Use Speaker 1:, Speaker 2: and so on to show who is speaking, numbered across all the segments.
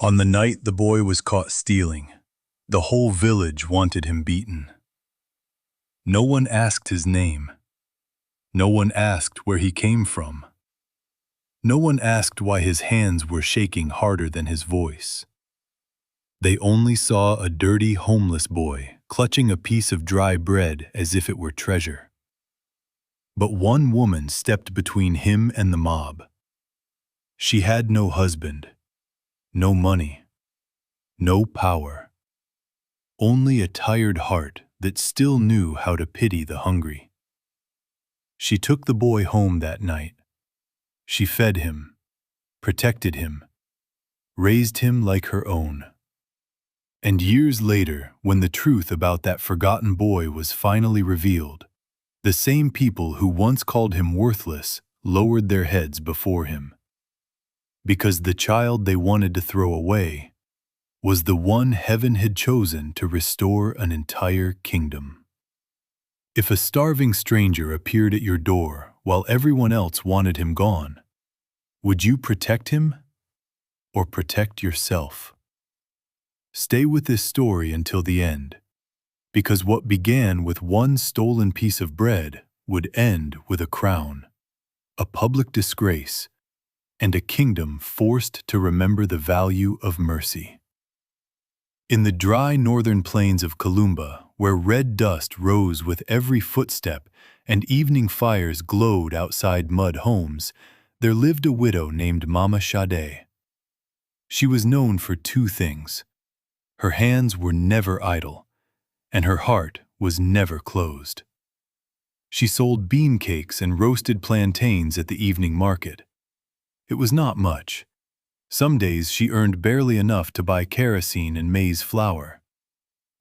Speaker 1: On the night the boy was caught stealing, the whole village wanted him beaten. No one asked his name. No one asked where he came from. No one asked why his hands were shaking harder than his voice. They only saw a dirty, homeless boy clutching a piece of dry bread as if it were treasure. But one woman stepped between him and the mob. She had no husband, no money, no power, only a tired heart that still knew how to pity the hungry. She took the boy home that night. She fed him, protected him, raised him like her own. And years later, when the truth about that forgotten boy was finally revealed, the same people who once called him worthless lowered their heads before him. Because the child they wanted to throw away was the one heaven had chosen to restore an entire kingdom. If a starving stranger appeared at your door while everyone else wanted him gone, would you protect him or protect yourself? Stay with this story until the end, because what began with one stolen piece of bread would end with a crown, a public disgrace, and a kingdom forced to remember the value of mercy. In the dry northern plains of Columba, where red dust rose with every footstep and evening fires glowed outside mud homes, there lived a widow named Mama Sade. She was known for two things. Her hands were never idle, and her heart was never closed. She sold bean cakes and roasted plantains at the evening market. It was not much. Some days she earned barely enough to buy kerosene and maize flour.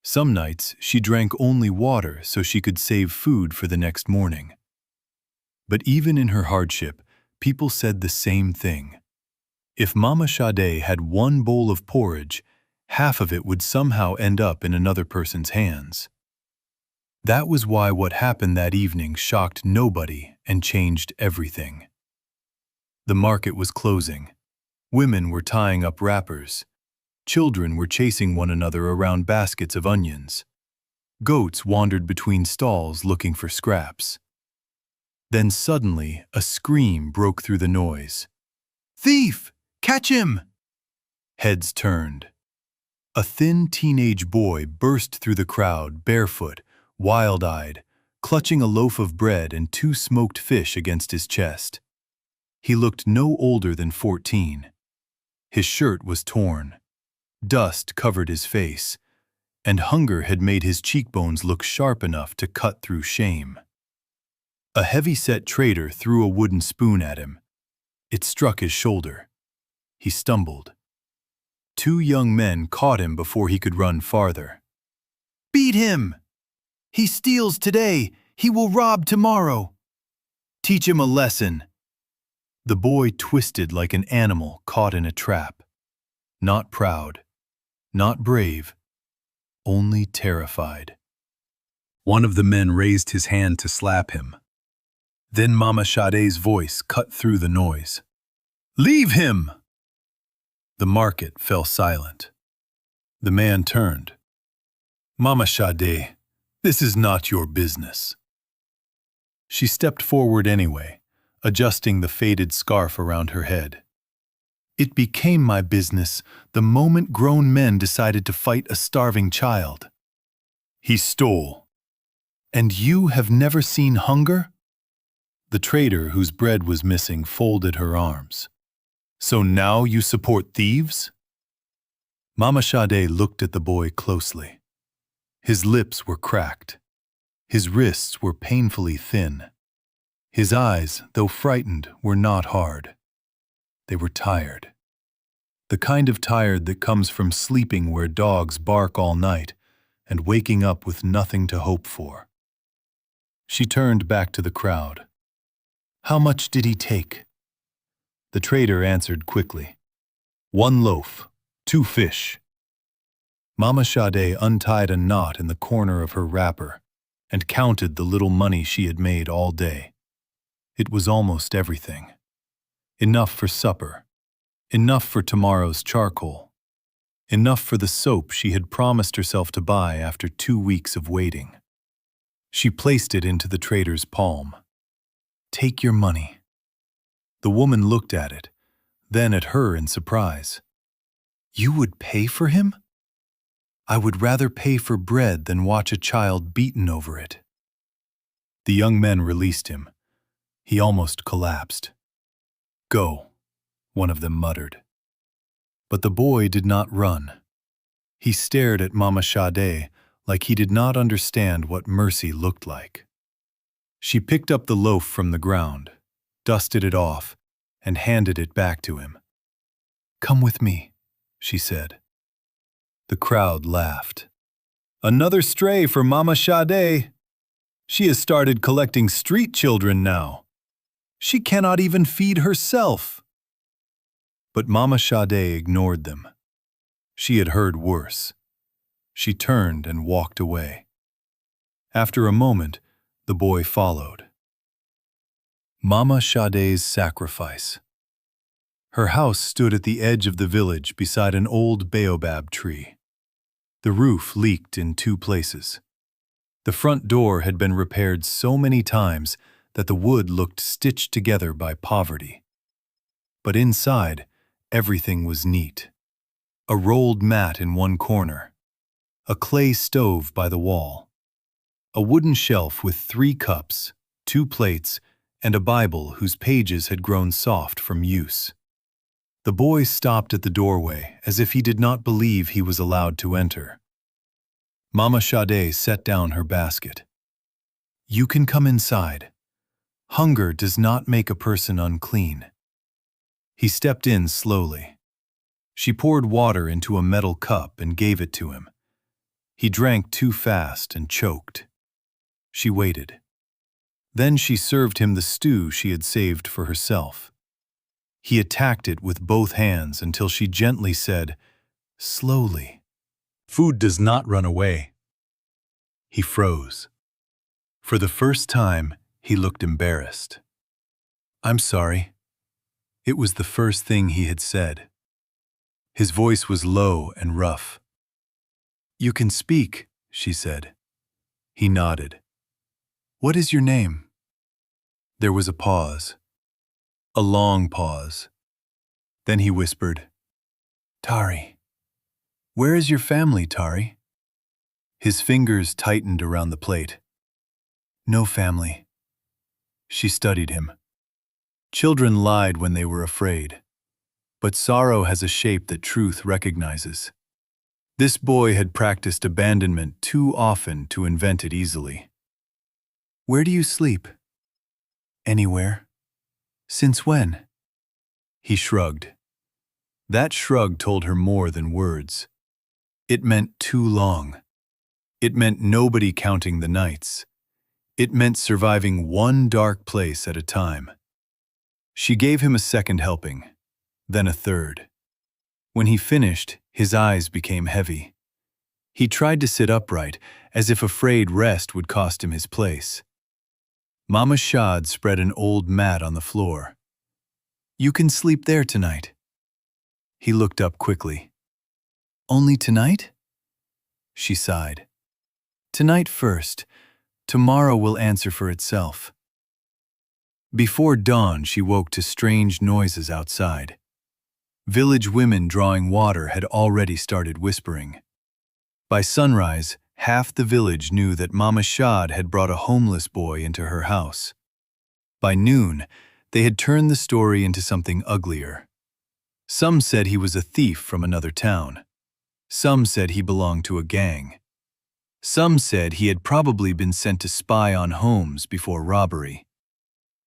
Speaker 1: Some nights she drank only water so she could save food for the next morning. But even in her hardship, people said the same thing. If Mama Sade had one bowl of porridge, half of it would somehow end up in another person's hands. That was why what happened that evening shocked nobody and changed everything. The market was closing. Women were tying up wrappers. Children were chasing one another around baskets of onions. Goats wandered between stalls looking for scraps. Then suddenly, a scream broke through the noise. "Thief! Catch him!" Heads turned. A thin teenage boy burst through the crowd, barefoot, wild-eyed, clutching a loaf of bread and two smoked fish against his chest. He looked no older than 14. His shirt was torn. Dust covered his face, and hunger had made his cheekbones look sharp enough to cut through shame. A heavy-set trader threw a wooden spoon at him. It struck his shoulder. He stumbled. Two young men caught him before he could run farther. "Beat him! He steals today, he will rob tomorrow. Teach him a lesson." The boy twisted like an animal caught in a trap. Not proud, not brave, only terrified. One of the men raised his hand to slap him. Then Mama Sade's voice cut through the noise. "Leave him!" The market fell silent. The man turned. "Mama Sade, this is not your business." She stepped forward anyway, adjusting the faded scarf around her head. "It became my business the moment grown men decided to fight a starving child. He stole. And you have never seen hunger?" The trader, whose bread was missing, folded her arms. "So now you support thieves?" Mama Sade looked at the boy closely. His lips were cracked. His wrists were painfully thin. His eyes, though frightened, were not hard. They were tired. The kind of tired that comes from sleeping where dogs bark all night and waking up with nothing to hope for. She turned back to the crowd. "How much did he take?" The trader answered quickly. "1 loaf, 2 fish." Mama Sade untied a knot in the corner of her wrapper and counted the little money she had made all day. It was almost everything. Enough for supper, enough for tomorrow's charcoal, enough for the soap she had promised herself to buy after 2 weeks of waiting. She placed it into the trader's palm. "Take your money." The woman looked at it, then at her in surprise. "You would pay for him?" "I would rather pay for bread than watch a child beaten over it." The young men released him. He almost collapsed. "Go," one of them muttered. But the boy did not run. He stared at Mama Sade like he did not understand what mercy looked like. She picked up the loaf from the ground, dusted it off, and handed it back to him. "Come with me," she said. The crowd laughed. "Another stray for Mama Sade. She has started collecting street children now. She cannot even feed herself." But Mama Sade ignored them. She had heard worse. She turned and walked away. After a moment, the boy followed. Mama Sade's sacrifice. Her house stood at the edge of the village beside an old baobab tree. The roof leaked in 2 places. The front door had been repaired so many times that the wood looked stitched together by poverty. But inside, everything was neat. A rolled mat in one corner, a clay stove by the wall, a wooden shelf with 3 cups, 2 plates, and a Bible whose pages had grown soft from use. The boy stopped at the doorway as if he did not believe he was allowed to enter. Mama Sade set down her basket. "You can come inside. Hunger does not make a person unclean." He stepped in slowly. She poured water into a metal cup and gave it to him. He drank too fast and choked. She waited. Then she served him the stew she had saved for herself. He attacked it with both hands until she gently said, "Slowly. Food does not run away." He froze. For the first time, he looked embarrassed. "I'm sorry." It was the first thing he had said. His voice was low and rough. "You can speak," she said. He nodded. "What is your name?" There was a pause. A long pause. Then he whispered, "Tari. Where is your family, Tari?" His fingers tightened around the plate. "No family." She studied him. Children lied when they were afraid. But sorrow has a shape that truth recognizes. This boy had practiced abandonment too often to invent it easily. "Where do you sleep?" "Anywhere." "Since when?" He shrugged. That shrug told her more than words. It meant too long. It meant nobody counting the nights. It meant surviving one dark place at a time. She gave him a second helping, then a third. When he finished, his eyes became heavy. He tried to sit upright, as if afraid rest would cost him his place. Mama Shad spread an old mat on the floor. "You can sleep there tonight." He looked up quickly. "Only tonight?" She sighed. "Tonight first. Tomorrow will answer for itself." Before dawn, she woke to strange noises outside. Village women drawing water had already started whispering. By sunrise, half the village knew that Mama Shad had brought a homeless boy into her house. By noon, they had turned the story into something uglier. Some said he was a thief from another town. Some said he belonged to a gang. Some said he had probably been sent to spy on homes before robbery.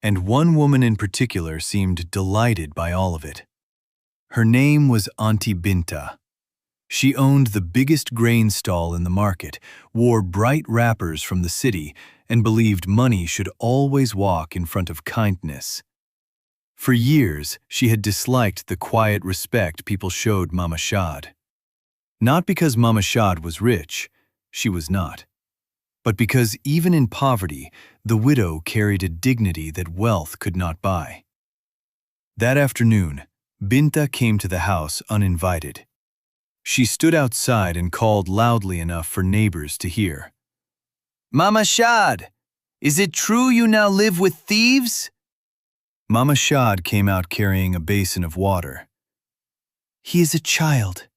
Speaker 1: And one woman in particular seemed delighted by all of it. Her name was Auntie Binta. She owned the biggest grain stall in the market, wore bright wrappers from the city, and believed money should always walk in front of kindness. For years, she had disliked the quiet respect people showed Mama Shad. Not because Mama Shad was rich, she was not, but because even in poverty, the widow carried a dignity that wealth could not buy. That afternoon, Binta came to the house uninvited. She stood outside and called loudly enough for neighbors to hear. "Mama Shad, is it true you now live with thieves?" Mama Shad came out carrying a basin of water. "He is a child.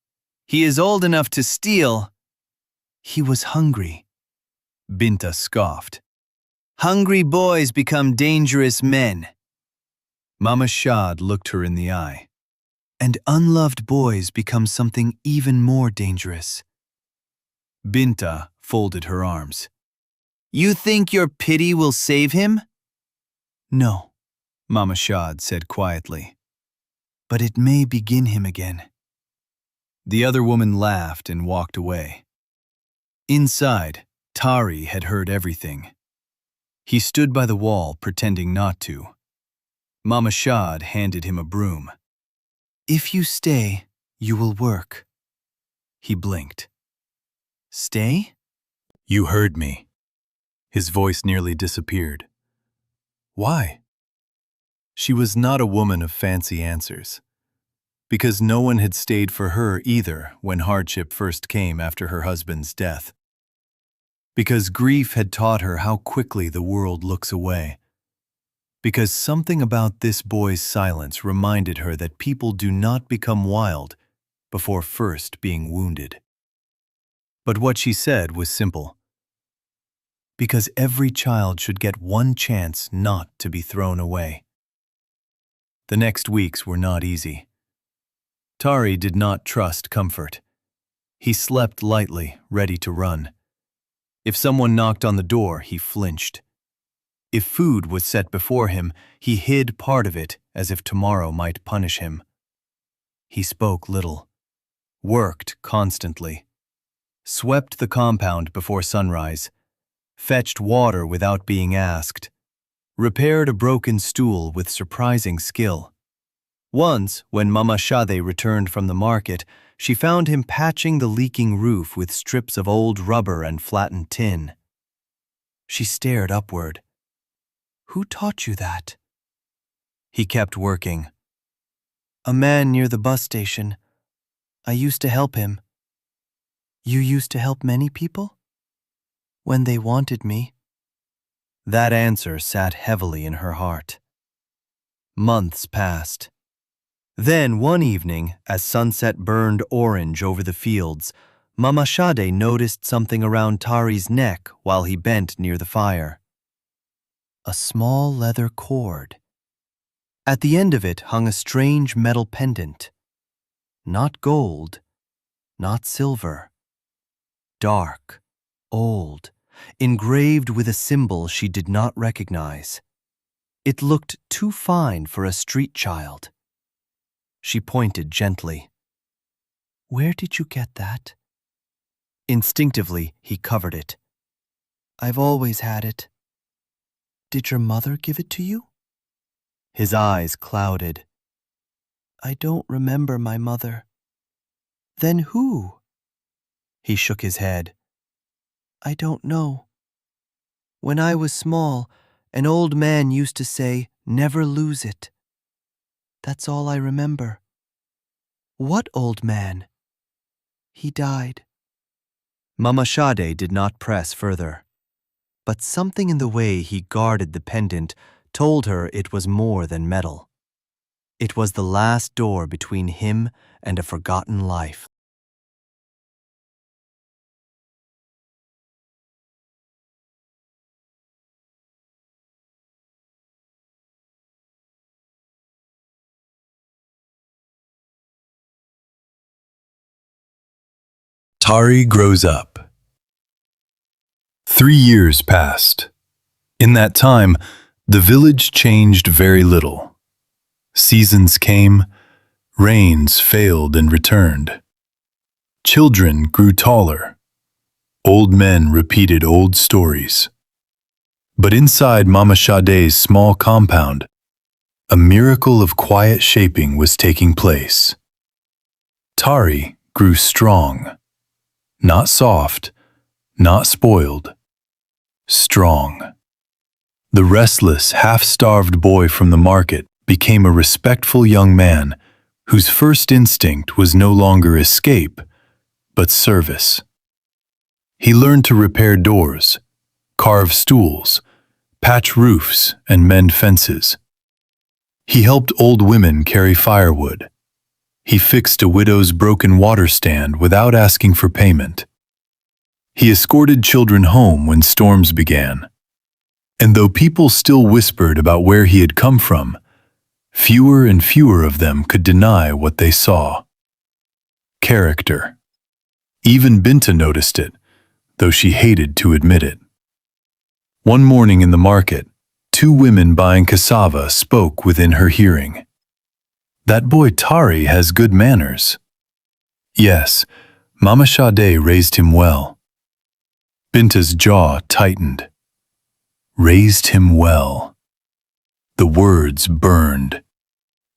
Speaker 1: He is old enough to steal." "He was hungry," Binta scoffed. "Hungry boys become dangerous men." Mama Shad looked her in the eye. "And unloved boys become something even more dangerous." Binta folded her arms. "You think your pity will save him?" "No," Mama Shad said quietly. "But it may begin him again." The other woman laughed and walked away. Inside, Tari had heard everything. He stood by the wall, pretending not to. Mama Shad handed him a broom. "If you stay, you will work." He blinked. "Stay?" "You heard me." His voice nearly disappeared. "Why?" She was not a woman of fancy answers. Because no one had stayed for her either when hardship first came after her husband's death. Because grief had taught her how quickly the world looks away. Because something about this boy's silence reminded her that people do not become wild before first being wounded. But what she said was simple. Because every child should get one chance not to be thrown away. The next weeks were not easy. Tari did not trust comfort. He slept lightly, ready to run. If someone knocked on the door, he flinched. If food was set before him, he hid part of it as if tomorrow might punish him. He spoke little, worked constantly, swept the compound before sunrise, fetched water without being asked, repaired a broken stool with surprising skill. Once, when Mama Shade returned from the market, she found him patching the leaking roof with strips of old rubber and flattened tin. She stared upward. "Who taught you that?" He kept working. "A man near the bus station. I used to help him." "You used to help many people?" "When they wanted me." That answer sat heavily in her heart. Months passed. Then one evening, as sunset burned orange over the fields, Mama Shade noticed something around Tari's neck while he bent near the fire. A small leather cord. At the end of it hung a strange metal pendant. Not gold, not silver. Dark, old, engraved with a symbol she did not recognize. It looked too fine for a street child. She pointed gently. "Where did you get that?" Instinctively, he covered it. "I've always had it." "Did your mother give it to you?" His eyes clouded. "I don't remember my mother." "Then who?" He shook his head. "I don't know. When I was small, an old man used to say, 'Never lose it.' That's all I remember." "What old man?" "He died." Mama Shade did not press further. But something in the way he guarded the pendant told her it was more than metal. It was the last door between him and a forgotten life. Tari grows up. 3 years passed. In that time, the village changed very little. Seasons came, rains failed and returned. Children grew taller. Old men repeated old stories. But inside Mama Shade's small compound, a miracle of quiet shaping was taking place. Tari grew strong. Not soft, not spoiled. Strong. The restless, half-starved boy from the market became a respectful young man whose first instinct was no longer escape, but service. He learned to repair doors, carve stools, patch roofs, and mend fences. He helped old women carry firewood. He fixed a widow's broken water stand without asking for payment. He escorted children home when storms began. And though people still whispered about where he had come from, fewer and fewer of them could deny what they saw. Character. Even Binta noticed it, though she hated to admit it. One morning in the market, two women buying cassava spoke within her hearing. "That boy Tari has good manners." "Yes, Mama Sade raised him well." Binta's jaw tightened. Raised him well. The words burned.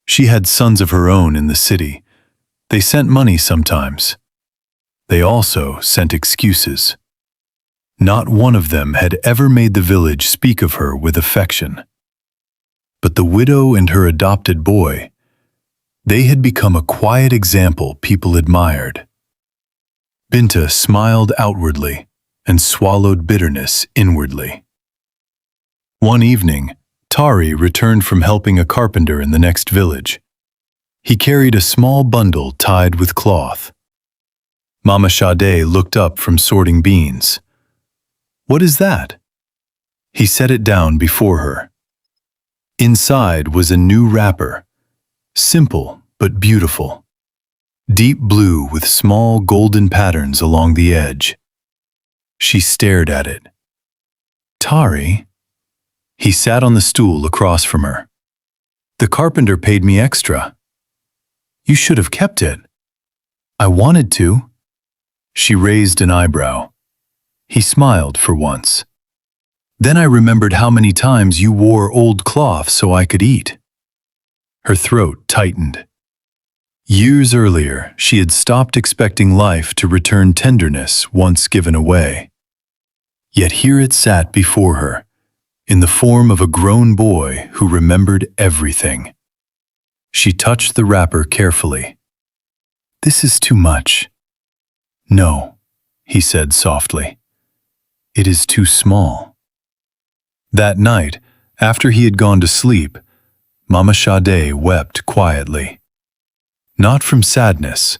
Speaker 1: She had sons of her own in the city. They sent money sometimes. They also sent excuses. Not one of them had ever made the village speak of her with affection. But the widow and her adopted boy, they had become a quiet example people admired. Binta smiled outwardly and swallowed bitterness inwardly. One evening, Tari returned from helping a carpenter in the next village. He carried a small bundle tied with cloth. Mama Sade looked up from sorting beans. "What is that?" He set it down before her. Inside was a new wrapper, simple but beautiful, deep blue with small golden patterns along the edge. She stared at it. "Tari?" He sat on the stool across from her. "The carpenter paid me extra. You should have kept it." "I wanted to." She raised an eyebrow. He smiled for once. "Then I remembered how many times you wore old cloth so I could eat." Her throat tightened. Years earlier, she had stopped expecting life to return tenderness once given away. Yet here it sat before her, in the form of a grown boy who remembered everything. She touched the wrapper carefully. "This is too much." "No," he said softly. "It is too small." That night, after he had gone to sleep, Mama Sade wept quietly. Not from sadness,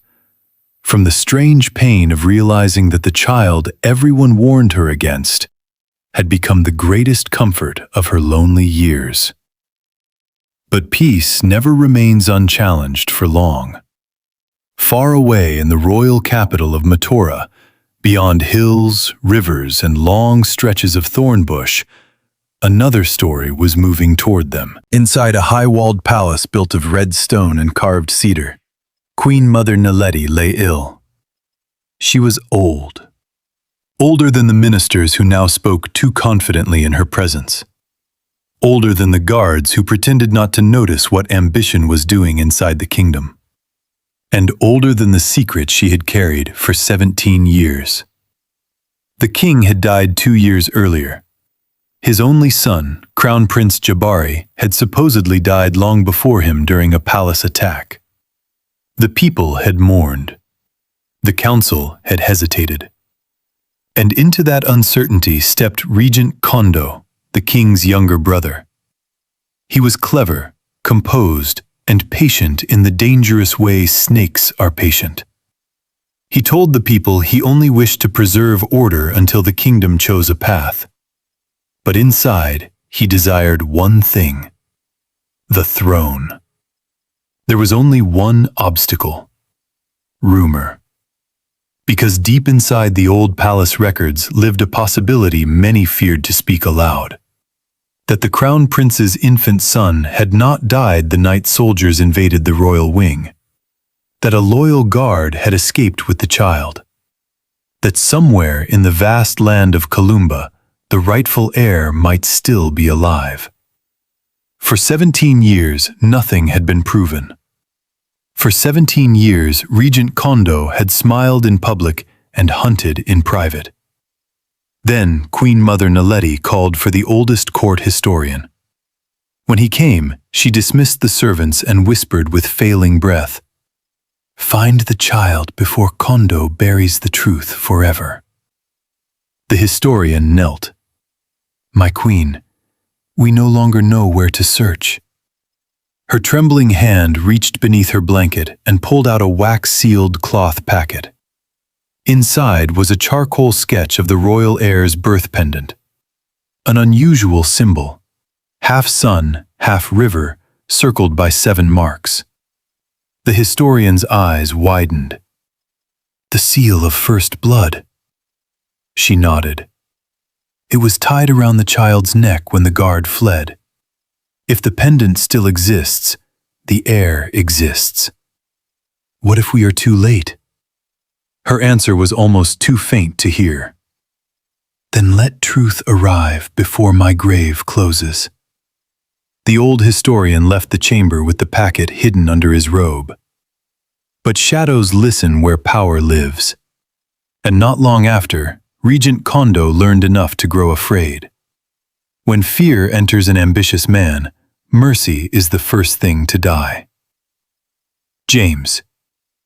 Speaker 1: from the strange pain of realizing that the child everyone warned her against had become the greatest comfort of her lonely years. But peace never remains unchallenged for long. Far away in the royal capital of Matora, beyond hills, rivers, and long stretches of thorn bush, another story was moving toward them. Inside a high-walled palace built of red stone and carved cedar, Queen Mother Naledi lay ill. She was old. Older than the ministers who now spoke too confidently in her presence. Older than the guards who pretended not to notice what ambition was doing inside the kingdom. And older than the secret she had carried for 17 years. The king had died 2 years earlier. His only son, Crown Prince Jabari, had supposedly died long before him during a palace attack. The people had mourned. The council had hesitated. And into that uncertainty stepped Regent Kondo, the king's younger brother. He was clever, composed, and patient in the dangerous way snakes are patient. He told the people he only wished to preserve order until the kingdom chose a path. But inside, he desired one thing: the throne. There was only one obstacle: rumor. Because deep inside the old palace records lived a possibility many feared to speak aloud. That the crown prince's infant son had not died the night soldiers invaded the royal wing. That a loyal guard had escaped with the child. That somewhere in the vast land of Kalumba, the rightful heir might still be alive. For 17 years, nothing had been proven. For 17 years, Regent Kondo had smiled in public and hunted in private. Then Queen Mother Naledi called for the oldest court historian. When he came, she dismissed the servants and whispered with failing breath, Find the child before Kondo buries the truth forever. The historian knelt. My queen, we no longer know where to search. Her trembling hand reached beneath her blanket and pulled out a wax-sealed cloth packet. Inside was a charcoal sketch of the royal heir's birth pendant. An unusual symbol, half sun, half river, circled by 7 marks. The historian's eyes widened. The seal of first blood. She nodded. It was tied around the child's neck when the guard fled. If the pendant still exists, the heir exists. What if we are too late? Her answer was almost too faint to hear. Then let truth arrive before my grave closes. The old historian left the chamber with the packet hidden under his robe. But shadows listen where power lives. And not long after, Regent Kondo learned enough to grow afraid. When fear enters an ambitious man, mercy is the first thing to die. James,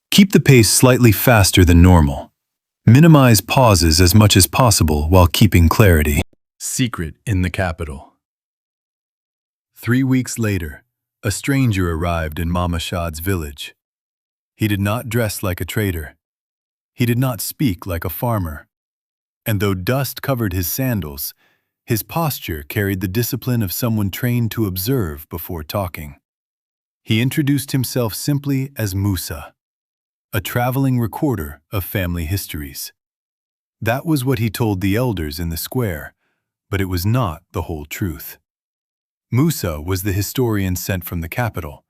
Speaker 1: keep the pace slightly faster than normal. Minimize pauses as much as possible while keeping clarity. Secret in the capital. 3 weeks later, a stranger arrived in Mama Shad's village. He did not dress like a trader. He did not speak like a farmer. And though dust covered his sandals, his posture carried the discipline of someone trained to observe before talking. He introduced himself simply as Musa, a traveling recorder of family histories. That was what he told the elders in the square, but it was not the whole truth. Musa was the historian sent from the capital,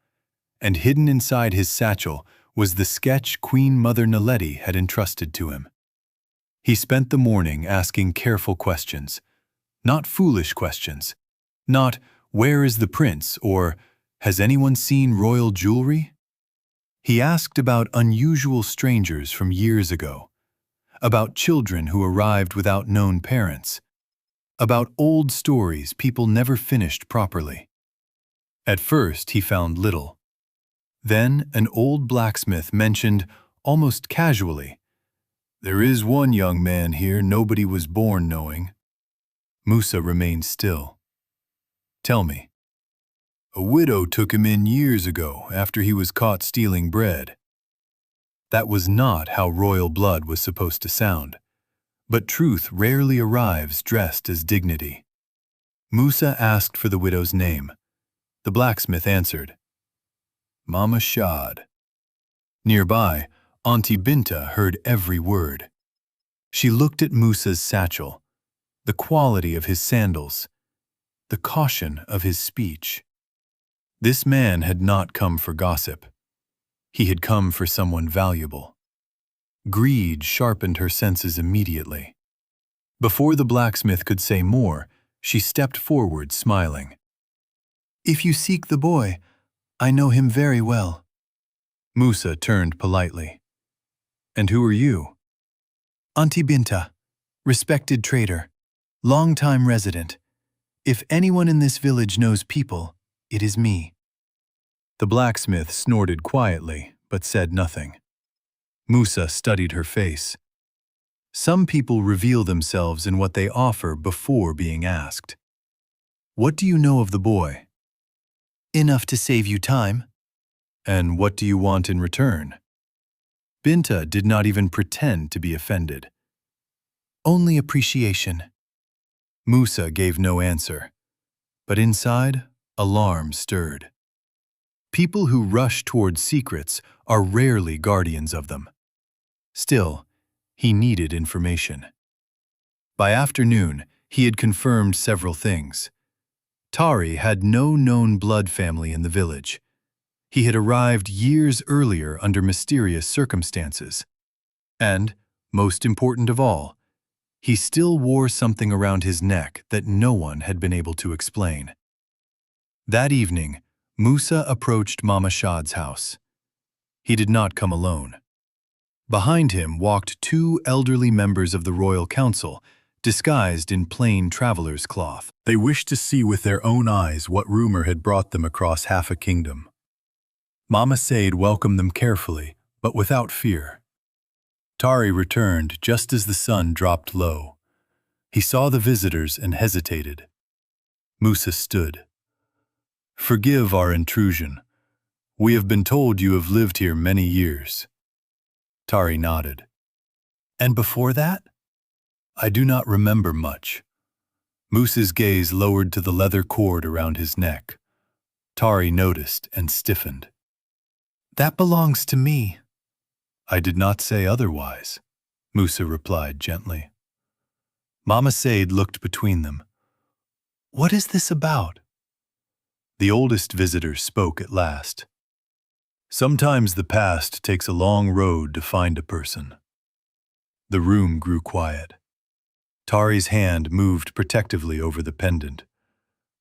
Speaker 1: and hidden inside his satchel was the sketch Queen Mother Naledi had entrusted to him. He spent the morning asking careful questions, not foolish questions, not "Where is the prince?" or "Has anyone seen royal jewelry?" He asked about unusual strangers from years ago, about children who arrived without known parents, about old stories people never finished properly. At first he found little. Then an old blacksmith mentioned, almost casually, "There is one young man here nobody was born knowing." Musa remained still. "Tell me." "A widow took him in years ago after he was caught stealing bread." That was not how royal blood was supposed to sound, but truth rarely arrives dressed as dignity. Musa asked for the widow's name. The blacksmith answered, "Mama Shad." Nearby, Auntie Binta heard every word. She looked at Musa's satchel, the quality of his sandals, the caution of his speech. This man had not come for gossip. He had come for someone valuable. Greed sharpened her senses immediately. Before the blacksmith could say more, she stepped forward, smiling. "If you seek the boy, I know him very well." Musa turned politely. "And who are you?" "Auntie Binta, respected trader, long-time resident. If anyone in this village knows people, it is me." The blacksmith snorted quietly, but said nothing. Musa studied her face. Some people reveal themselves in what they offer before being asked. "What do you know of the boy?" "Enough to save you time." "And what do you want in return?" Binta did not even pretend to be offended. "Only appreciation." Musa gave no answer, but inside, alarm stirred. People who rush toward secrets are rarely guardians of them. Still, he needed information. By afternoon, he had confirmed several things. Tari had no known blood family in the village. He had arrived years earlier under mysterious circumstances. And, most important of all, he still wore something around his neck that no one had been able to explain. That evening, Musa approached Mama Shad's house. He did not come alone. Behind him walked 2 elderly members of the royal council, disguised in plain traveler's cloth. They wished to see with their own eyes what rumor had brought them across half a kingdom. Mama Said welcomed them carefully, but without fear. Tari returned just as the sun dropped low. He saw the visitors and hesitated. Musa stood. "Forgive our intrusion. We have been told you have lived here many years." Tari nodded. "And before that?" "I do not remember much." Musa's gaze lowered to the leather cord around his neck. Tari noticed and stiffened. "That belongs to me." "I did not say otherwise," Musa replied gently. Mama Said looked between them. "What is this about?" The oldest visitor spoke at last. "Sometimes the past takes a long road to find a person." The room grew quiet. Tari's hand moved protectively over the pendant.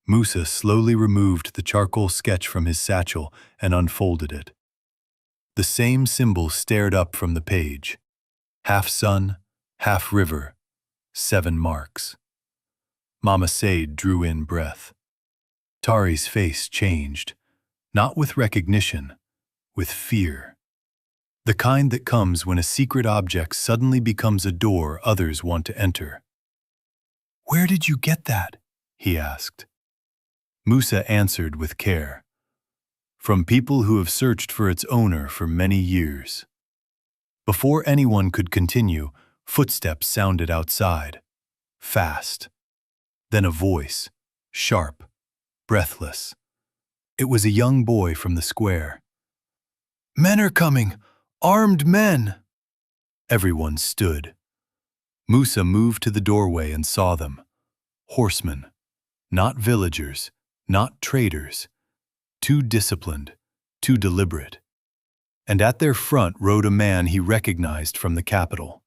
Speaker 1: Musa slowly removed the charcoal sketch from his satchel and unfolded it. The same symbol stared up from the page. Half sun, half river, 7 marks. Mama Said drew in breath. Tari's face changed, not with recognition, with fear. The kind that comes when a secret object suddenly becomes a door others want to enter. "Where did you get that?" he asked. Musa answered with care. "From people who have searched for its owner for many years." Before anyone could continue, footsteps sounded outside. Fast. Then a voice, sharp, breathless. It was a young boy from the square. "Men are coming! Armed men!" Everyone stood. Musa moved to the doorway and saw them. Horsemen. Not villagers, not traders. Too disciplined, too deliberate. And at their front rode a man he recognized from the capital.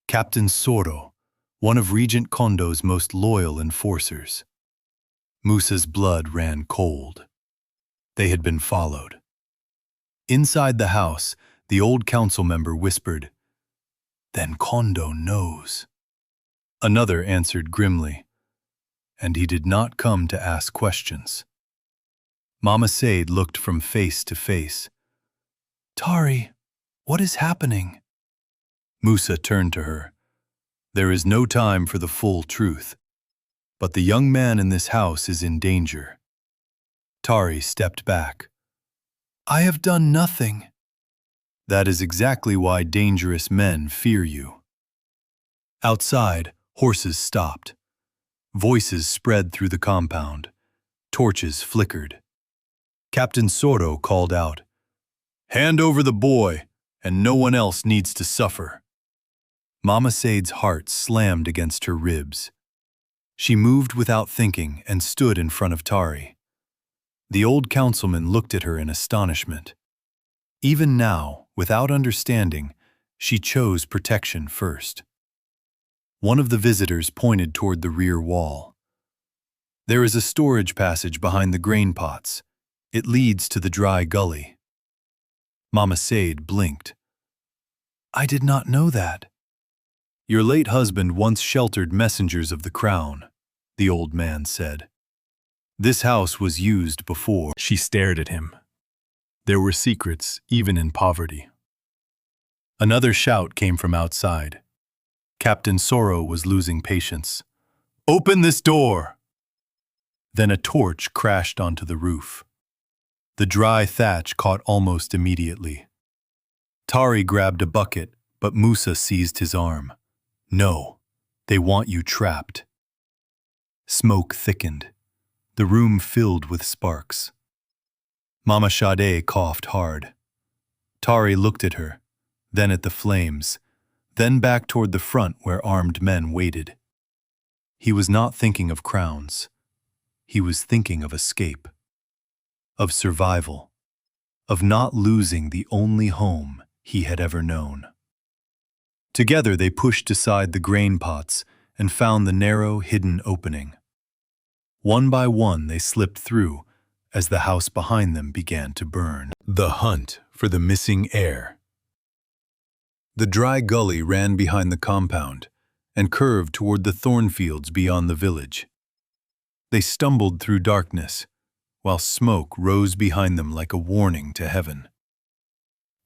Speaker 1: Captain Soro, one of Regent Kondo's most loyal enforcers. Musa's blood ran cold. They had been followed. Inside the house, the old council member whispered, "Then Kondo knows." Another answered grimly, "And he did not come to ask questions." Mama Said looked from face to face. "Tari, what is happening?" Musa turned to her. "There is no time for the full truth, but the young man in this house is in danger." Tari stepped back. "I have done nothing." "That is exactly why dangerous men fear you." Outside, horses stopped. Voices spread through the compound. Torches flickered. Captain Soro called out, "Hand over the boy, and no one else needs to suffer." Mama Said's heart slammed against her ribs. She moved without thinking and stood in front of Tari. The old councilman looked at her in astonishment. Even now, without understanding, she chose protection first. One of the visitors pointed toward the rear wall. "There is a storage passage behind the grain pots. It leads to the dry gully." Mama Said blinked. "I did not know that." "Your late husband once sheltered messengers of the crown," the old man said. "This house was used before." She stared at him. There were secrets, even in poverty. Another shout came from outside. Captain Soro was losing patience. "Open this door!" Then a torch crashed onto the roof. The dry thatch caught almost immediately. Tari grabbed a bucket, but Musa seized his arm. "No, they want you trapped." Smoke thickened. The room filled with sparks. Mama Sade coughed hard. Tari looked at her, then at the flames, then back toward the front where armed men waited. He was not thinking of crowns. He was thinking of escape, of survival, of not losing the only home he had ever known. Together they pushed aside the grain pots and found the narrow, hidden opening. One by one they slipped through as the house behind them began to burn. The hunt for the missing heir. The dry gully ran behind the compound and curved toward the thornfields beyond the village. They stumbled through darkness, while smoke rose behind them like a warning to heaven.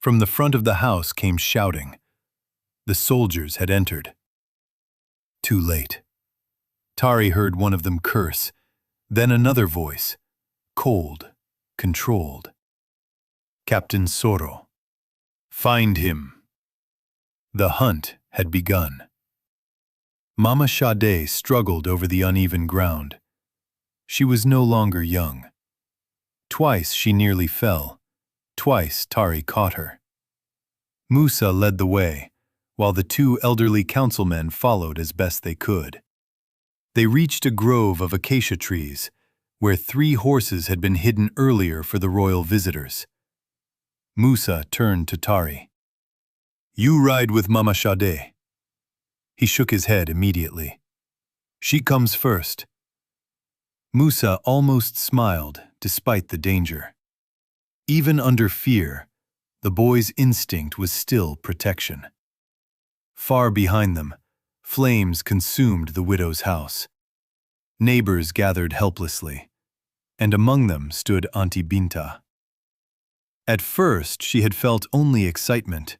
Speaker 1: From the front of the house came shouting. The soldiers had entered. Too late. Tari heard one of them curse, then another voice, cold, controlled. Captain Soro. Find him. The hunt had begun. Mama Sade struggled over the uneven ground. She was no longer young. Twice she nearly fell. Twice Tari caught her. Musa led the way, while the two elderly councilmen followed as best they could. They reached a grove of acacia trees, where 3 horses had been hidden earlier for the royal visitors. Musa turned to Tari. You ride with Mama Sade. He shook his head immediately. She comes first. Musa almost smiled despite the danger. Even under fear, the boy's instinct was still protection. Far behind them, flames consumed the widow's house. Neighbors gathered helplessly, and among them stood Auntie Binta. At first, she had felt only excitement.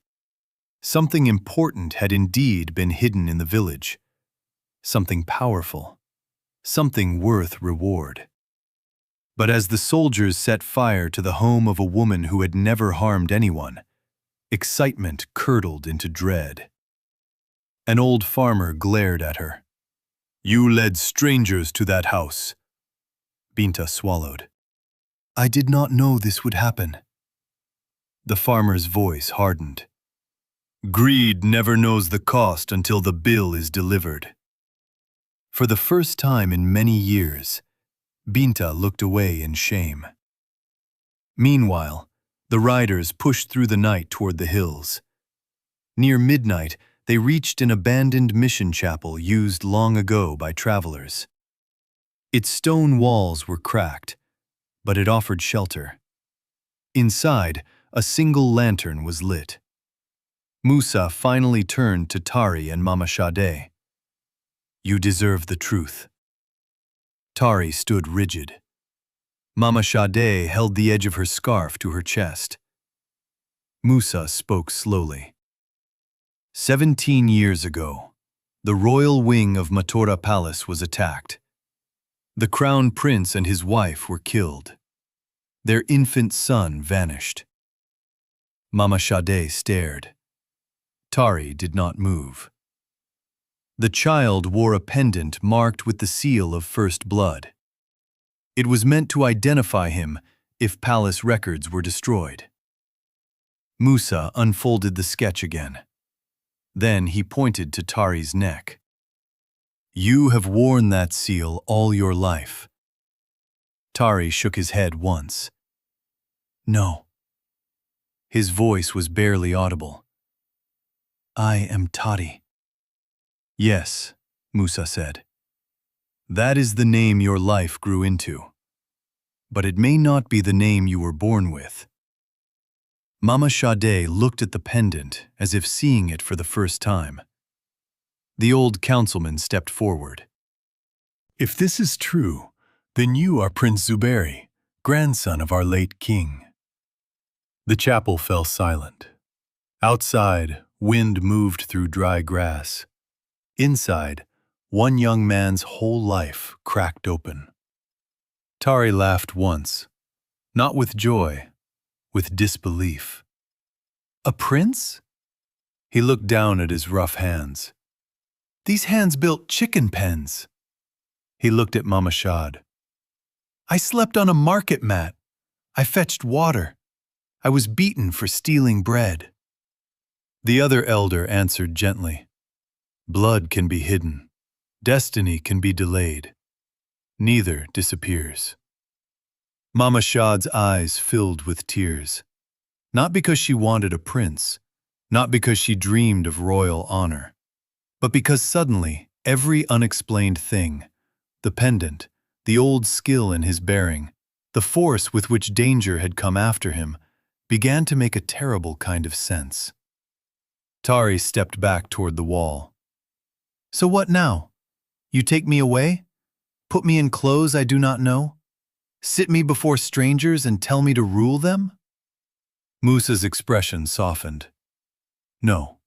Speaker 1: Something important had indeed been hidden in the village. Something powerful. Something worth reward. But as the soldiers set fire to the home of a woman who had never harmed anyone, excitement curdled into dread. An old farmer glared at her. You led strangers to that house. Binta swallowed. I did not know this would happen. The farmer's voice hardened. Greed never knows the cost until the bill is delivered. For the first time in many years, Binta looked away in shame. Meanwhile, the riders pushed through the night toward the hills. Near midnight, they reached an abandoned mission chapel used long ago by travelers. Its stone walls were cracked, but it offered shelter. Inside, a single lantern was lit. Musa finally turned to Tari and Mama Sade. You deserve the truth. Tari stood rigid. Mama Sade held the edge of her scarf to her chest. Musa spoke slowly. 17 years ago, the royal wing of Matora Palace was attacked. The crown prince and his wife were killed. Their infant son vanished. Mama Sade stared. Tari did not move. The child wore a pendant marked with the seal of first blood. It was meant to identify him if palace records were destroyed. Musa unfolded the sketch again. Then he pointed to Tari's neck. You have worn that seal all your life. Tari shook his head once. No. His voice was barely audible. I am Tari. Yes, Musa said. That is the name your life grew into. But it may not be the name you were born with. Mama Sade looked at the pendant as if seeing it for the first time. The old councilman stepped forward. If this is true, then you are Prince Zuberi, grandson of our late king. The chapel fell silent. Outside, wind moved through dry grass. Inside, one young man's whole life cracked open. Tari laughed once, not with joy, with disbelief. A prince? He looked down at his rough hands. These hands built chicken pens. He looked at Mama Shad. I slept on a market mat. I fetched water. I was beaten for stealing bread. The other elder answered gently. Blood can be hidden. Destiny can be delayed. Neither disappears. Mama Shad's eyes filled with tears. Not because she wanted a prince, not because she dreamed of royal honor, but because suddenly every unexplained thing, the pendant, the old skill in his bearing, the force with which danger had come after him, began to make a terrible kind of sense. Tari stepped back toward the wall. So what now? You take me away? Put me in clothes I do not know? Sit me before strangers and tell me to rule them? Musa's expression softened. No.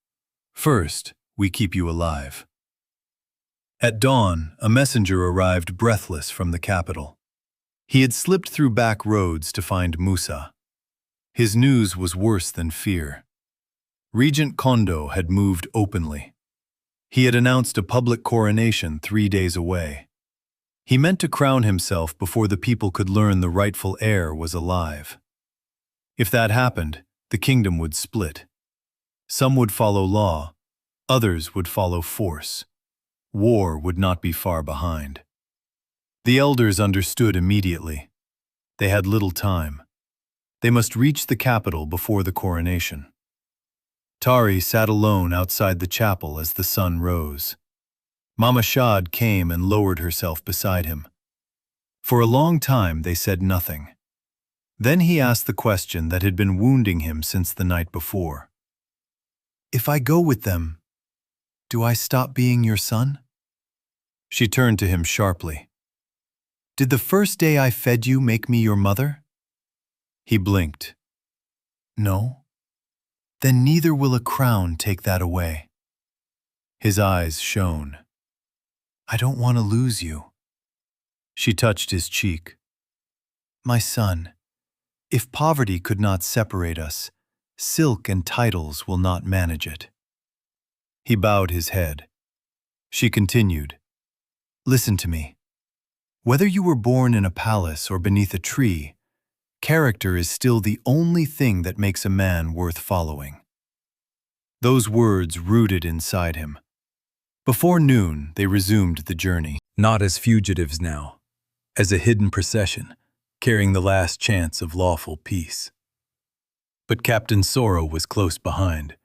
Speaker 1: First, we keep you alive. At dawn, a messenger arrived breathless from the capital. He had slipped through back roads to find Musa. His news was worse than fear. Regent Kondo had moved openly. He had announced a public coronation 3 days away. He meant to crown himself before the people could learn the rightful heir was alive. If that happened, the kingdom would split. Some would follow law, others would follow force. War would not be far behind. The elders understood immediately. They had little time. They must reach the capital before the coronation. Tari sat alone outside the chapel as the sun rose. Mama Shad came and lowered herself beside him. For a long time they said nothing. Then he asked the question that had been wounding him since the night before. "If I go with them, do I stop being your son?" She turned to him sharply. "Did the first day I fed you make me your mother?" He blinked. "No." "Then neither will a crown take that away." His eyes shone. "I don't want to lose you." She touched his cheek. "My son, if poverty could not separate us, silk and titles will not manage it." He bowed his head. She continued, "Listen to me. Whether you were born in a palace or beneath a tree, character is still the only thing that makes a man worth following." Those words rooted inside him. Before noon, they resumed the journey. Not as fugitives now, as a hidden procession, carrying the last chance of lawful peace. But Captain Sorrow was close behind,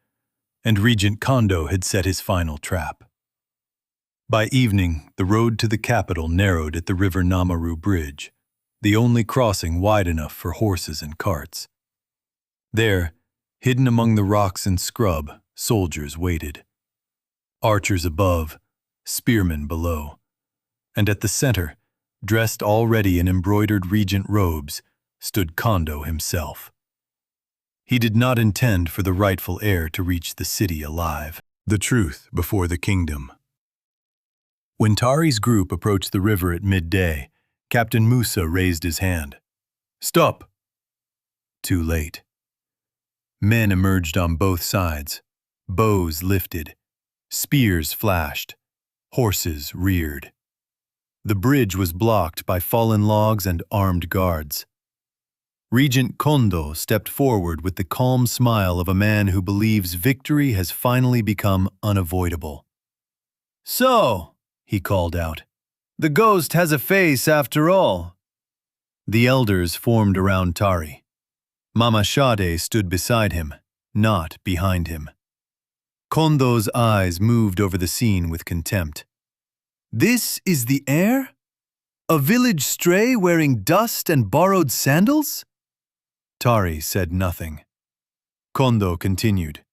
Speaker 1: and Regent Kondo had set his final trap. By evening, the road to the capital narrowed at the River Namaru Bridge, the only crossing wide enough for horses and carts. There, hidden among the rocks and scrub, soldiers waited. Archers above, spearmen below, and at the center, dressed already in embroidered regent robes, stood Kondo himself. He did not intend for the rightful heir to reach the city alive. The truth before the kingdom. When Tari's group approached the river at midday, Captain Musa raised his hand. "Stop!" Too late. Men emerged on both sides, bows lifted, spears flashed, horses reared. The bridge was blocked by fallen logs and armed guards. Regent Kondo stepped forward with the calm smile of a man who believes victory has finally become unavoidable. "So," he called out, "the ghost has a face after all." The elders formed around Tari. Mama Shade stood beside him, not behind him. Kondo's eyes moved over the scene with contempt. "This is the heir? A village stray wearing dust and borrowed sandals?" Tari said nothing. Kondo continued,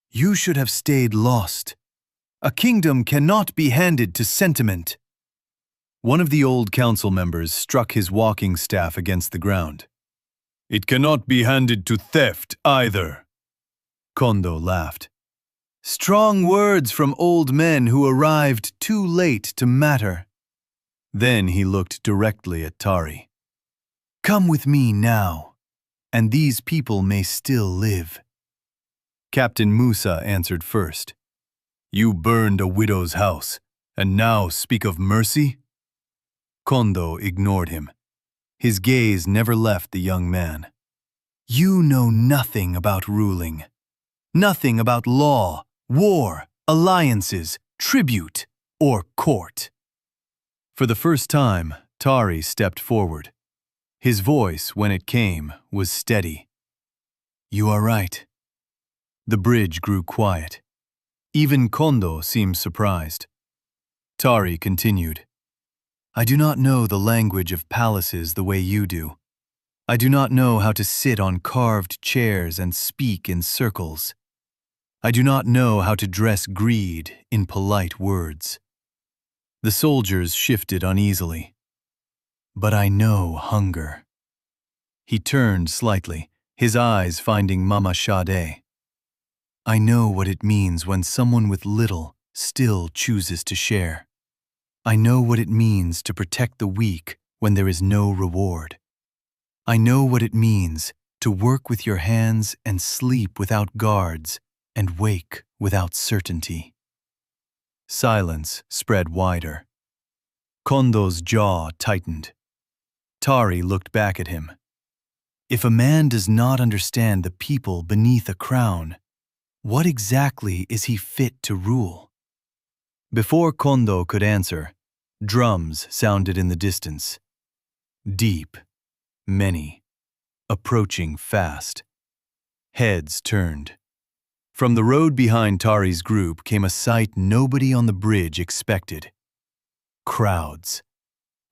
Speaker 1: "You should have stayed lost. A kingdom cannot be handed to sentiment." One of the old council members struck his walking staff against the ground. "It cannot be handed to theft either." Kondo laughed. "Strong words from old men who arrived too late to matter." Then he looked directly at Tari. "Come with me now, and these people may still live." Captain Musa answered first. "You burned a widow's house, and now speak of mercy?" Kondo ignored him. His gaze never left the young man. "You know nothing about ruling. Nothing about law, war, alliances, tribute, or court." For the first time, Tari stepped forward. His voice, when it came, was steady. "You are right." The bridge grew quiet. Even Kondo seemed surprised. Tari continued, "I do not know the language of palaces the way you do. I do not know how to sit on carved chairs and speak in circles. I do not know how to dress greed in polite words." The soldiers shifted uneasily. "But I know hunger." He turned slightly, his eyes finding Mama Sade. I know what it means when someone with little still chooses to share. I know what it means to protect the weak when there is no reward. I know what it means to work with your hands and sleep without guards and wake without certainty. Silence spread wider. Kondo's jaw tightened. Tari looked back at him. If a man does not understand the people beneath a crown, what exactly is he fit to rule? Before Kondo could answer, drums sounded in the distance. Deep, many, approaching fast. Heads turned. From the road behind Tari's group came a sight nobody on the bridge expected. Crowds.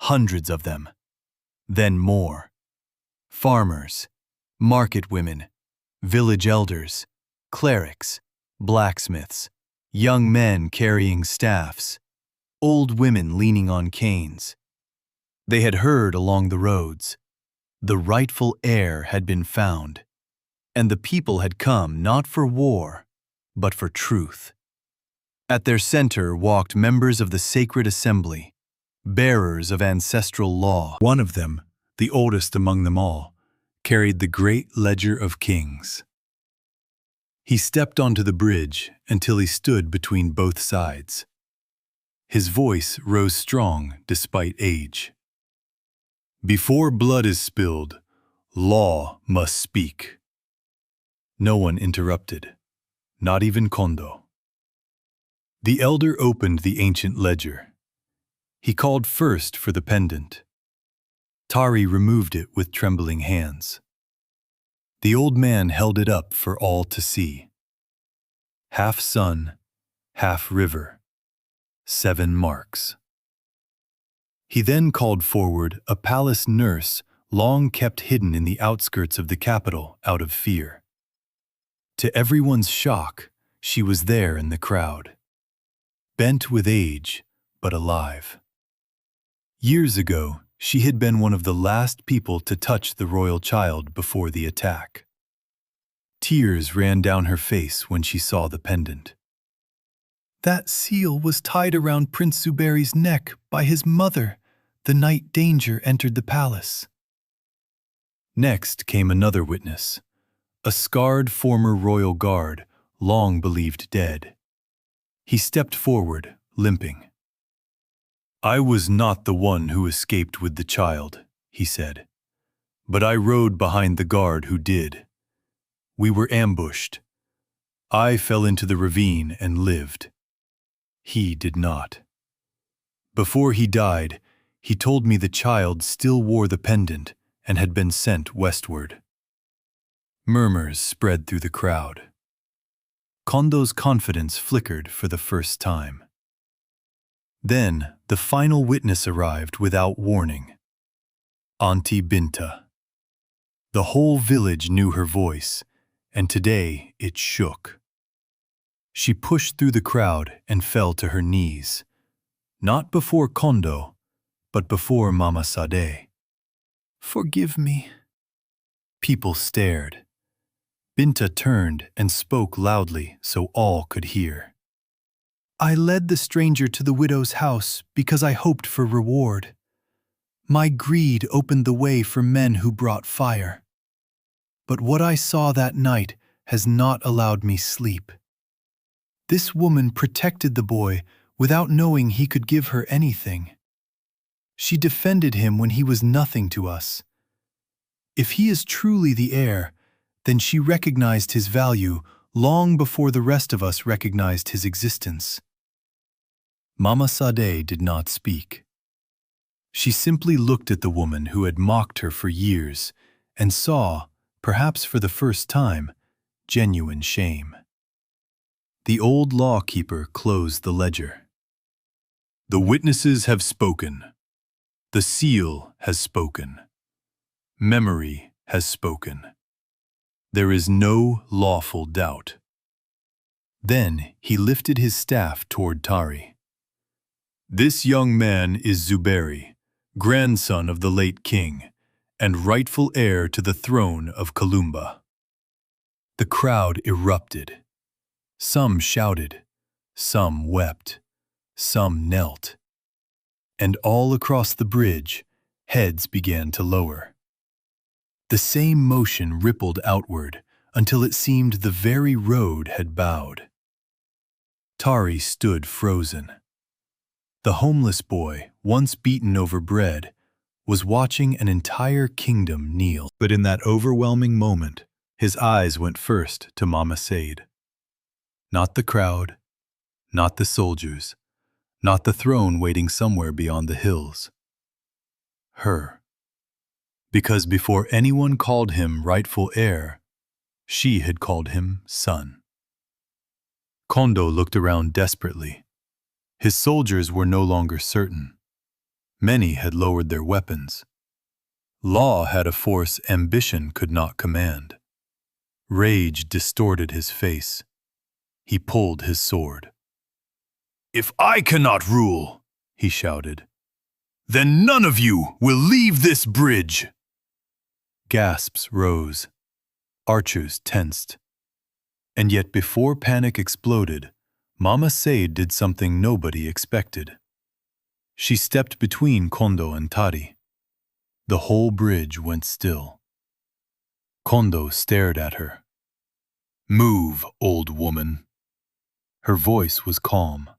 Speaker 1: Hundreds of them. Then more. Farmers, market women, village elders, clerics, blacksmiths, young men carrying staffs, old women leaning on canes. They had heard along the roads. The rightful heir had been found, and the people had come not for war, but for truth. At their center walked members of the sacred assembly, bearers of ancestral law. One of them, the oldest among them all, carried the great ledger of kings. He stepped onto the bridge until he stood between both sides. His voice rose strong despite age. Before blood is spilled, law must speak. No one interrupted, not even Kondo. The elder opened the ancient ledger. He called first for the pendant. Tari removed it with trembling hands. The old man held it up for all to see. Half sun, half river, 7 marks. He then called forward a palace nurse long kept hidden in the outskirts of the capital out of fear. To everyone's shock, she was there in the crowd. Bent with age, but alive. Years ago, she had been one of the last people to touch the royal child before the attack. Tears ran down her face when she saw the pendant. That seal was tied around Prince Zuberi's neck by his mother the night danger entered the palace. Next came another witness, a scarred former royal guard, long believed dead. He stepped forward, limping. I was not the one who escaped with the child, he said, but I rode behind the guard who did. We were ambushed. I fell into the ravine and lived. He did not. Before he died, he told me the child still wore the pendant and had been sent westward. Murmurs spread through the crowd. Kondo's confidence flickered for the first time. Then the final witness arrived without warning. Auntie Binta. The whole village knew her voice, and today it shook. She pushed through the crowd and fell to her knees, not before Kondo, but before Mama Sade. Forgive me. People stared. Binta turned and spoke loudly so all could hear. I led the stranger to the widow's house because I hoped for reward. My greed opened the way for men who brought fire. But what I saw that night has not allowed me sleep. This woman protected the boy without knowing he could give her anything. She defended him when he was nothing to us. If he is truly the heir, then she recognized his value long before the rest of us recognized his existence. Mama Sade did not speak. She simply looked at the woman who had mocked her for years and saw, perhaps for the first time, genuine shame. The old lawkeeper closed the ledger. The witnesses have spoken. The seal has spoken. Memory has spoken. There is no lawful doubt. Then he lifted his staff toward Tari. This young man is Zuberi, grandson of the late king, and rightful heir to the throne of Columba. The crowd erupted. Some shouted, some wept, some knelt. And all across the bridge, heads began to lower. The same motion rippled outward until it seemed the very road had bowed. Tari stood frozen. The homeless boy, once beaten over bread, was watching an entire kingdom kneel. But in that overwhelming moment, his eyes went first to Mama Said. Not the crowd, not the soldiers, not the throne waiting somewhere beyond the hills. Her. Because before anyone called him rightful heir, she had called him son. Kondo looked around desperately. His soldiers were no longer certain. Many had lowered their weapons. Law had a force ambition could not command. Rage distorted his face. He pulled his sword. "If I cannot rule," he shouted, "then none of you will leave this bridge." Gasps rose. Archers tensed. And yet before panic exploded, Mama Said did something nobody expected. She stepped between Kondo and Tari. The whole bridge went still. Kondo stared at her. "Move, old woman." Her voice was calm.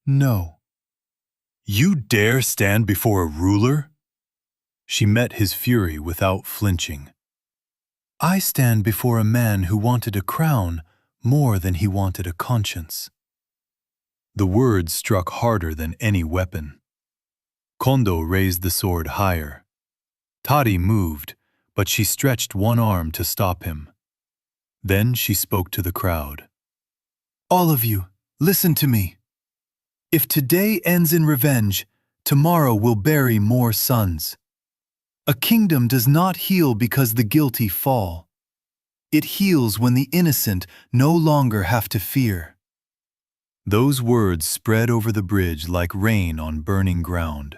Speaker 1: "No." "You dare stand before a ruler?" She met his fury without flinching. "I stand before a man who wanted a crown more than he wanted a conscience." The words struck harder than any weapon. Kondo raised the sword higher. Tari moved, but she stretched one arm to stop him. Then she spoke to the crowd. "All of you, listen to me. If today ends in revenge, tomorrow will bury more sons. A kingdom does not heal because the guilty fall. It heals when the innocent no longer have to fear." Those words spread over the bridge like rain on burning ground.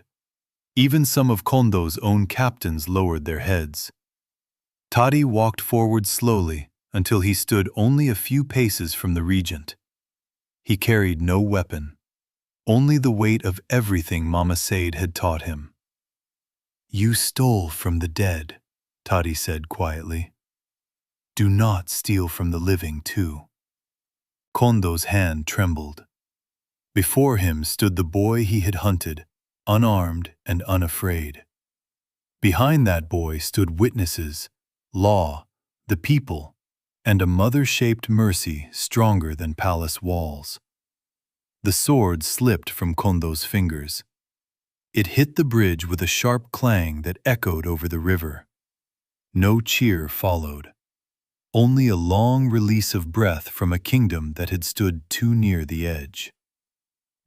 Speaker 1: Even some of Kondo's own captains lowered their heads. Tari walked forward slowly until he stood only a few paces from the regent. He carried no weapon, only the weight of everything Mama Said had taught him. "You stole from the dead," Tari said quietly. "Do not steal from the living, too." Kondo's hand trembled. Before him stood the boy he had hunted, unarmed and unafraid. Behind that boy stood witnesses, law, the people, and a mother-shaped mercy stronger than palace walls. The sword slipped from Kondo's fingers. It hit the bridge with a sharp clang that echoed over the river. No cheer followed. Only a long release of breath from a kingdom that had stood too near the edge.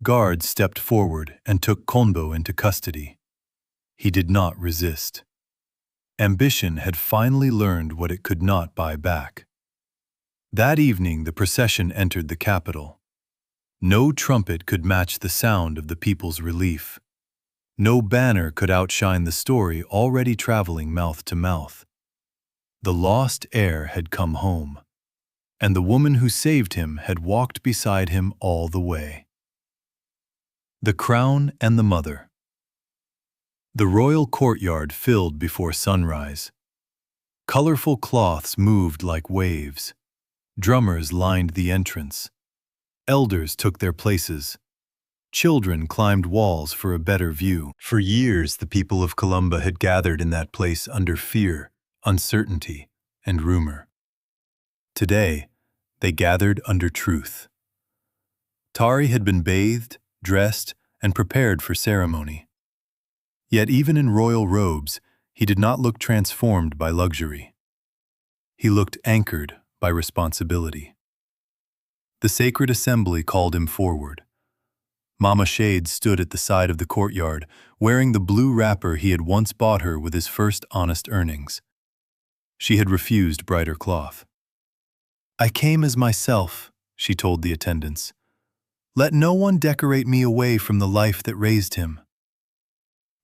Speaker 1: Guards stepped forward and took Kondo into custody. He did not resist. Ambition had finally learned what it could not buy back. That evening the procession entered the capital. No trumpet could match the sound of the people's relief. No banner could outshine the story already traveling mouth to mouth. The lost heir had come home, and the woman who saved him had walked beside him all the way. The Crown and the Mother. The royal courtyard filled before sunrise. Colorful cloths moved like waves. Drummers lined the entrance. Elders took their places. Children climbed walls for a better view. For years, the people of Columba had gathered in that place under fear, uncertainty, and rumor. Today, they gathered under truth. Tari had been bathed, dressed, and prepared for ceremony. Yet even in royal robes, he did not look transformed by luxury. He looked anchored by responsibility. The sacred assembly called him forward. Mama Shade stood at the side of the courtyard, wearing the blue wrapper he had once bought her with his first honest earnings. She had refused brighter cloth. "I came as myself," she told the attendants. "Let no one decorate me away from the life that raised him."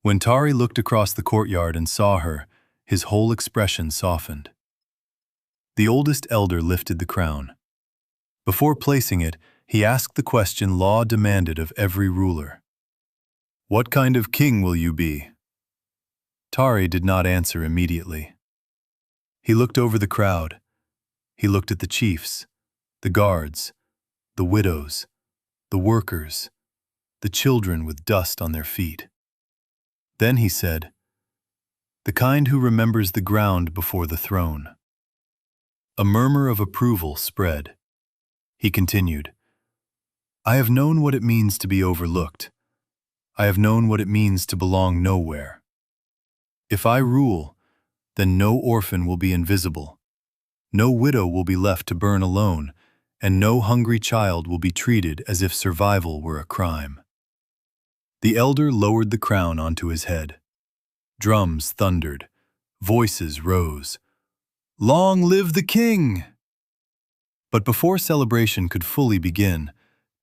Speaker 1: When Tari looked across the courtyard and saw her, his whole expression softened. The oldest elder lifted the crown. Before placing it, he asked the question law demanded of every ruler. "What kind of king will you be?" Tari did not answer immediately. He looked over the crowd. He looked at the chiefs, the guards, the widows, the workers, the children with dust on their feet. Then he said, "The kind who remembers the ground before the throne." A murmur of approval spread. He continued, "I have known what it means to be overlooked. I have known what it means to belong nowhere. If I rule, then no orphan will be invisible, no widow will be left to burn alone, and no hungry child will be treated as if survival were a crime." The elder lowered the crown onto his head. Drums thundered. Voices rose. "Long live the king!" But before celebration could fully begin,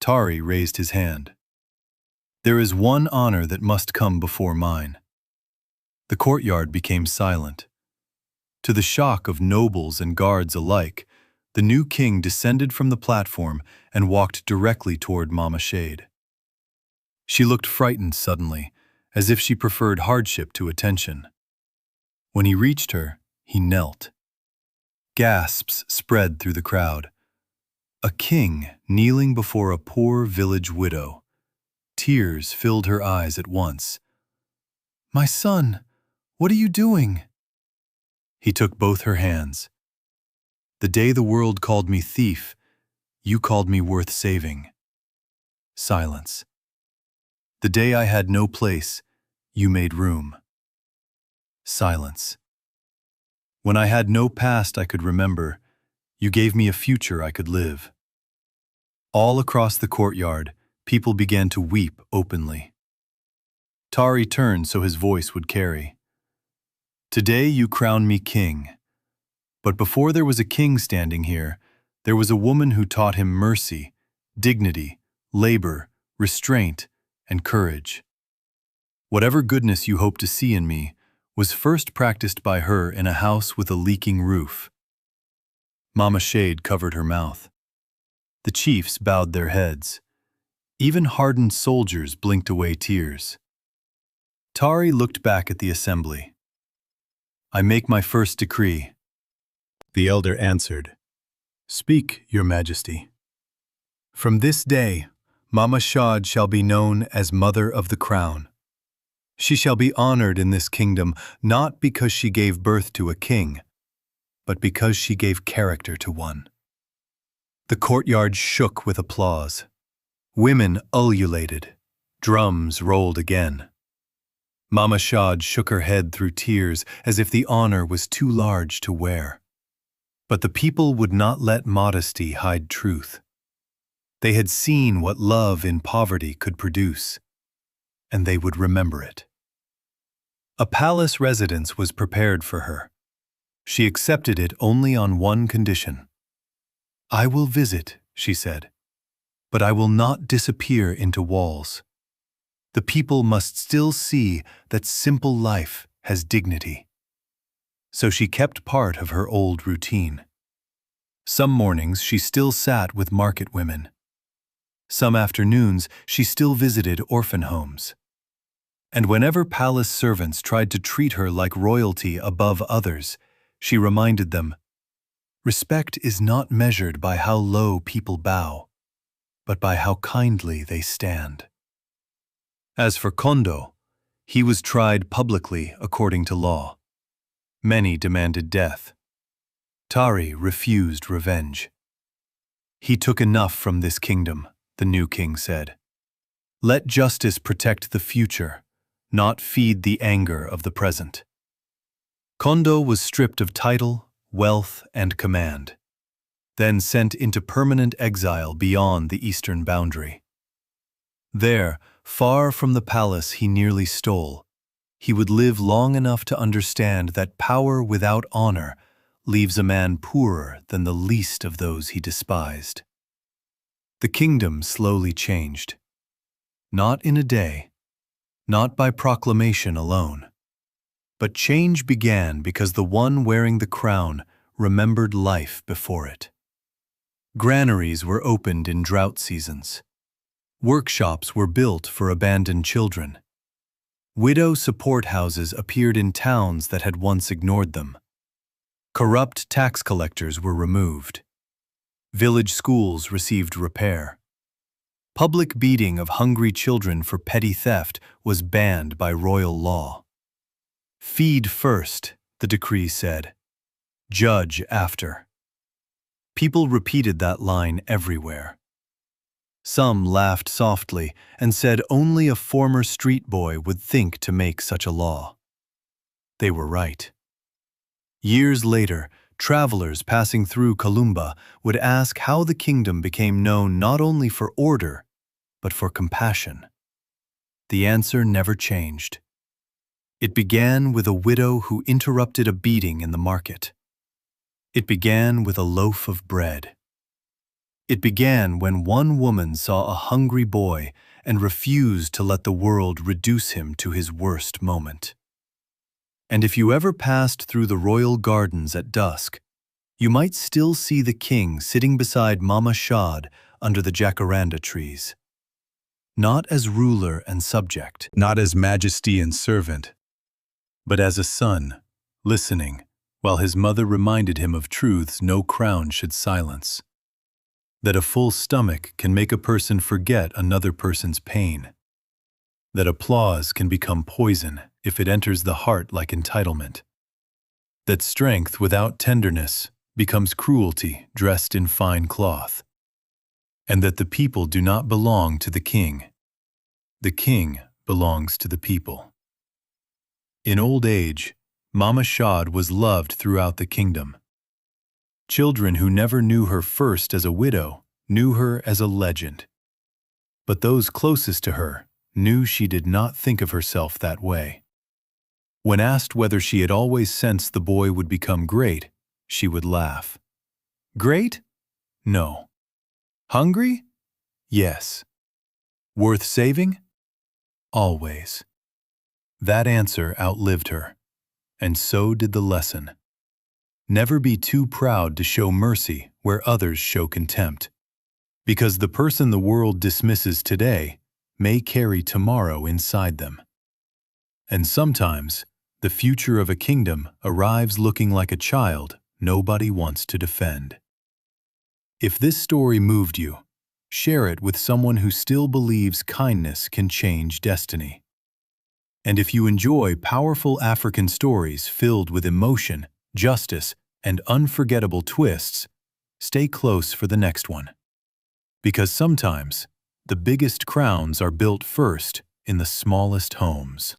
Speaker 1: Tari raised his hand. "There is one honor that must come before mine." The courtyard became silent. To the shock of nobles and guards alike, the new king descended from the platform and walked directly toward Mama Shade. She looked frightened suddenly, as if she preferred hardship to attention. When he reached her, he knelt. Gasps spread through the crowd. A king kneeling before a poor village widow. Tears filled her eyes at once. "My son, what are you doing?" He took both her hands. "The day the world called me thief, you called me worth saving." Silence. "The day I had no place, you made room." Silence. "When I had no past I could remember, you gave me a future I could live." All across the courtyard, people began to weep openly. Tari turned so his voice would carry. "Today you crown me king. But before there was a king standing here, there was a woman who taught him mercy, dignity, labor, restraint, and courage. Whatever goodness you hope to see in me was first practiced by her in a house with a leaking roof." Mama Shade covered her mouth. The chiefs bowed their heads. Even hardened soldiers blinked away tears. Tari looked back at the assembly. "I make my first decree." The elder answered, "Speak, your majesty." "From this day, Mama Shad shall be known as Mother of the Crown. She shall be honored in this kingdom not because she gave birth to a king, but because she gave character to one." The courtyard shook with applause. Women ululated. Drums rolled again. Mama Shad shook her head through tears as if the honor was too large to wear. But the people would not let modesty hide truth. They had seen what love in poverty could produce, and they would remember it. A palace residence was prepared for her. She accepted it only on one condition. "I will visit," she said, "but I will not disappear into walls. The people must still see that simple life has dignity." So she kept part of her old routine. Some mornings she still sat with market women. Some afternoons she still visited orphan homes. And whenever palace servants tried to treat her like royalty above others, she reminded them, "Respect is not measured by how low people bow, but by how kindly they stand." As for Kondo, he was tried publicly according to law. Many demanded death. Tari refused revenge. "He took enough from this kingdom," the new king said. "Let justice protect the future, not feed the anger of the present." Kondo was stripped of title, wealth, and command, then sent into permanent exile beyond the eastern boundary. There, far from the palace he nearly stole, he would live long enough to understand that power without honor leaves a man poorer than the least of those he despised. The kingdom slowly changed. Not in a day, not by proclamation alone. But change began because the one wearing the crown remembered life before it. Granaries were opened in drought seasons. Workshops were built for abandoned children. Widow support houses appeared in towns that had once ignored them. Corrupt tax collectors were removed. Village schools received repair. Public beating of hungry children for petty theft was banned by royal law. Feed first, the decree said. Judge after. People repeated that line everywhere. Some laughed softly and said only a former street boy would think to make such a law. They were right. Years later, travelers passing through Columba would ask how the kingdom became known not only for order, but for compassion. The answer never changed. It began with a widow who interrupted a beating in the market. It began with a loaf of bread. It began when one woman saw a hungry boy and refused to let the world reduce him to his worst moment. And if you ever passed through the royal gardens at dusk, you might still see the king sitting beside Mama Shad under the jacaranda trees. Not as ruler and subject, not as majesty and servant, but as a son, listening, while his mother reminded him of truths no crown should silence. That a full stomach can make a person forget another person's pain. That applause can become poison if it enters the heart like entitlement. That strength without tenderness becomes cruelty dressed in fine cloth. And that the people do not belong to the king. The king belongs to the people. In old age, Mama Shad was loved throughout the kingdom. Children who never knew her first as a widow knew her as a legend. But those closest to her knew she did not think of herself that way. When asked whether she had always sensed the boy would become great, she would laugh. Great? No. Hungry? Yes. Worth saving? Always. That answer outlived her, and so did the lesson. Never be too proud to show mercy where others show contempt, because the person the world dismisses today may carry tomorrow inside them. And sometimes, the future of a kingdom arrives looking like a child nobody wants to defend. If this story moved you, share it with someone who still believes kindness can change destiny. And if you enjoy powerful African stories filled with emotion, justice, and unforgettable twists, stay close for the next one. Because sometimes, the biggest crowns are built first in the smallest homes.